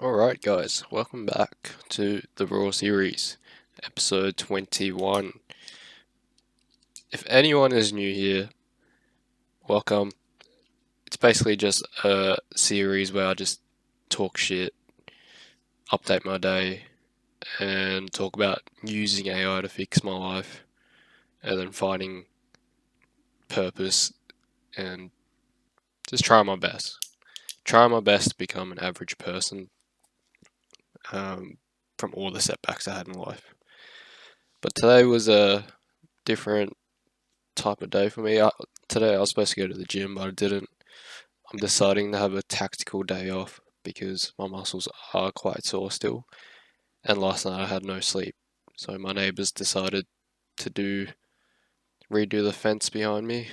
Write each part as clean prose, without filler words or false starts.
Alright, guys, welcome back to the Raw series, episode 21. If anyone is new here, welcome. It's basically just a series where I just talk shit, update my day, and talk about using AI to fix my life, and then finding purpose and just trying my best. Trying my best to become an average person um, from all the setbacks I had in life. But today was a different type of day for me. Today I was supposed to go to the gym, but I didn't. I'm deciding to have a tactical day off because my muscles are quite sore still, and last night I had no sleep. So my neighbours decided to redo the fence behind me.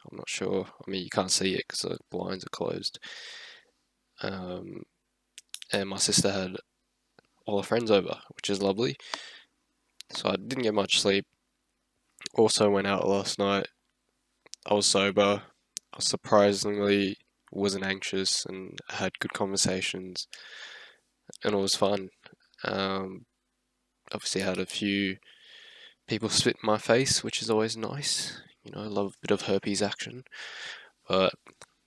I'm not sure. I mean, you can't see it because the blinds are closed. Um, and my sister had all her friends over, which is lovely. So I didn't get much sleep. Also went out last night. I was sober. I surprisingly wasn't anxious and had good conversations, and it was fun. Um, Obviously, had a few people spit in my face, which is always nice. You know, I love a bit of herpes action, but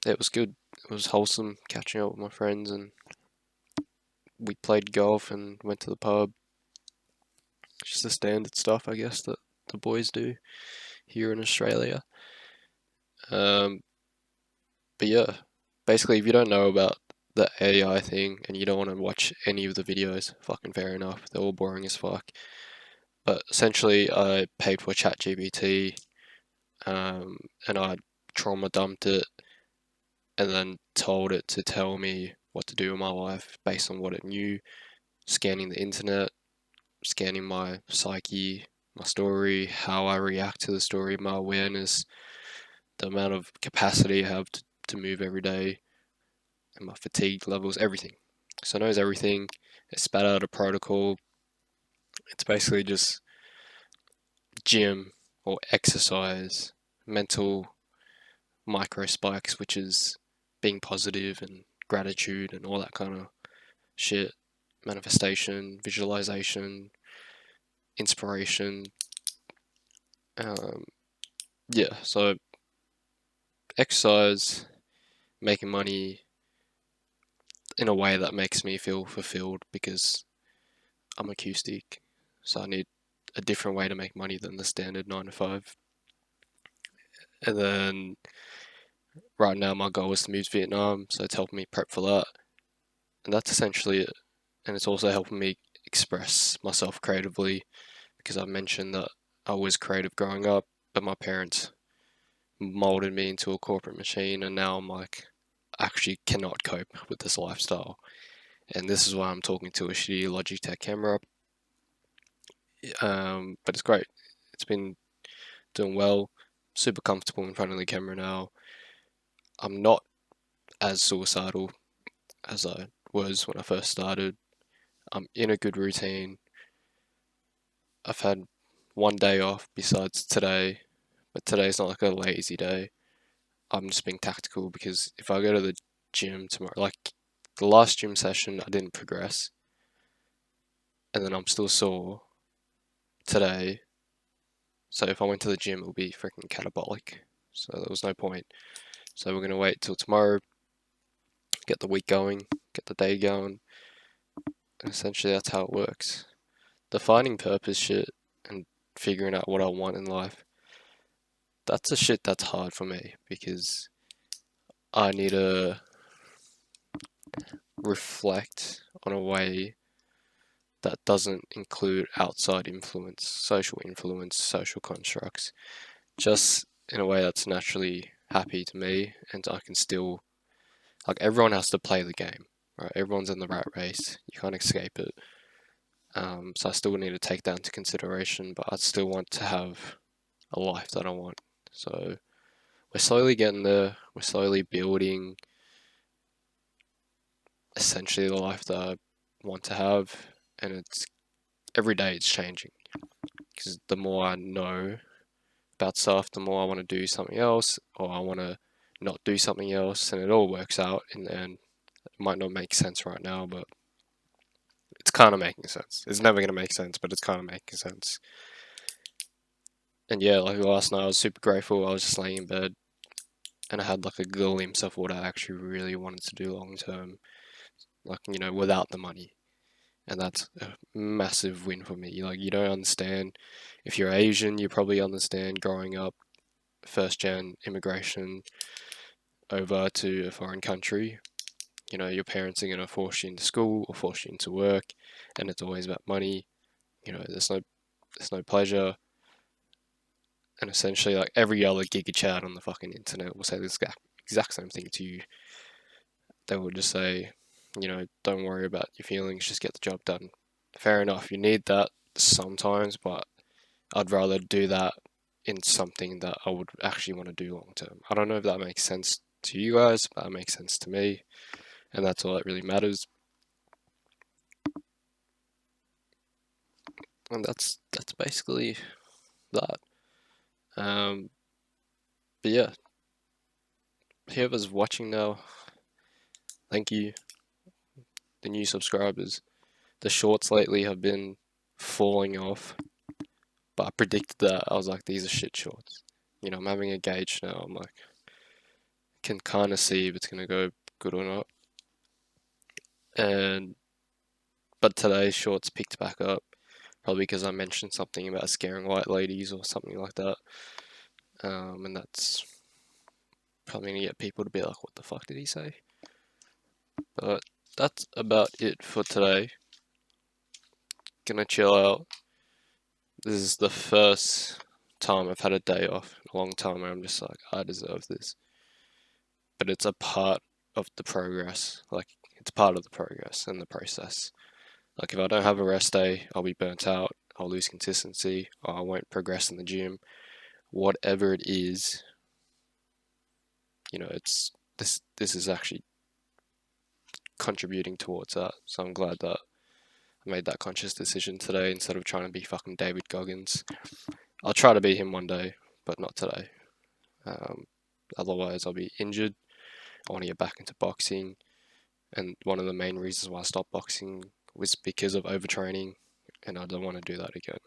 it was good. It was wholesome catching up with my friends, and we played golf and went to the pub. Just the standard stuff, I guess, that the boys do here in Australia. Um, but yeah, basically, if you don't know about the AI thing and you don't want to watch any of the videos, fucking fair enough. They're all boring as fuck. But essentially, I paid for ChatGPT, and I trauma dumped it, and then told it to tell me what to do in my life based on what it knew, scanning the internet, scanning my psyche, my story, how I react to the story, my awareness, the amount of capacity I have to move every day, and my fatigue levels, everything. So it knows everything. It spat out a protocol. It's basically just gym or exercise, mental micro spikes, which is being positive and gratitude and all that kind of shit. Manifestation, visualization, inspiration. Um, yeah, so exercise, making money in a way that makes me feel fulfilled because I'm acoustic, so I need a different way to make money than the standard 9 to 5. And then right now, my goal is to move to Vietnam, so it's helping me prep for that. And that's essentially it. And it's also helping me express myself creatively because I mentioned that I was creative growing up, but my parents molded me into a corporate machine, and now I'm like, I actually cannot cope with this lifestyle. And this is why I'm talking to a shitty Logitech camera. But it's great. It's been doing well, super comfortable in front of the camera now. I'm not as suicidal as I was when I first started. I'm in a good routine. I've had one day off besides today, but today's not like a lazy day. I'm just being tactical because if I go to the gym tomorrow, like the last gym session, I didn't progress, and then I'm still sore today. So if I went to the gym, it would be freaking catabolic. So there was no point. So we're gonna wait till tomorrow, get the week going, get the day going, and essentially that's how it works. The finding purpose shit and figuring out what I want in life, that's a shit that's hard for me because I need to reflect on a way that doesn't include outside influence, social constructs, just in a way that's naturally happy to me, and I can still, like, everyone has to play the game, right? Everyone's in the rat race, you can't escape it. So I still need to take that into consideration, but I still want to have a life that I want. So we're slowly getting there, we're slowly building essentially the life that I want to have, and it's every day it's changing because the more I know about stuff, the more I want to do something else, or I want to not do something else, and it all works out in the end. It might not make sense right now, but kind of making sense. It's never gonna make sense, but it's kind of making sense. And yeah, like last night, I was super grateful. I was just laying in bed, and I had like a glimpse of what I actually really wanted to do long term, like without the money. And that's a massive win for me. Like, you don't understand. If you're Asian, you probably understand growing up first gen immigration over to a foreign country. Your parents are going to force you into school or force you into work, and it's always about money. There's no pleasure. And essentially, like every other Giga Chad on the fucking internet will say the exact same thing to you. They will just say, don't worry about your feelings, just get the job done. Fair enough, you need that sometimes, but I'd rather do that in something that I would actually want to do long term. I don't know if that makes sense to you guys, but that makes sense to me, and that's all that really matters. And that's basically that. But yeah, whoever's watching now, thank you. The new subscribers. The shorts lately have been falling off, but I predicted that. I was like, these are shit shorts. I'm having a gauge now. I'm like, can kind of see if it's gonna go good or not. But today's shorts picked back up, probably because I mentioned something about scaring white ladies or something like that. And that's probably gonna get people to be like, what the fuck did he say? But that's about it for today. Gonna chill out. This is the first time I've had a day off in a long time where I'm just like, I deserve this. But it's a part of the progress. Like, it's part of the progress and the process. Like, if I don't have a rest day, I'll be burnt out, I'll lose consistency, or I won't progress in the gym. Whatever it is, it's this is actually contributing towards that. So I'm glad that I made that conscious decision today instead of trying to be fucking David Goggins. I'll try to be him one day, but not today. Otherwise, I'll be injured. I want to get back into boxing, and one of the main reasons why I stopped boxing was because of overtraining, and I don't want to do that again.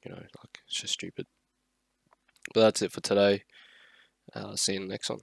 Like, it's just stupid. But that's it for today. See you in the next one.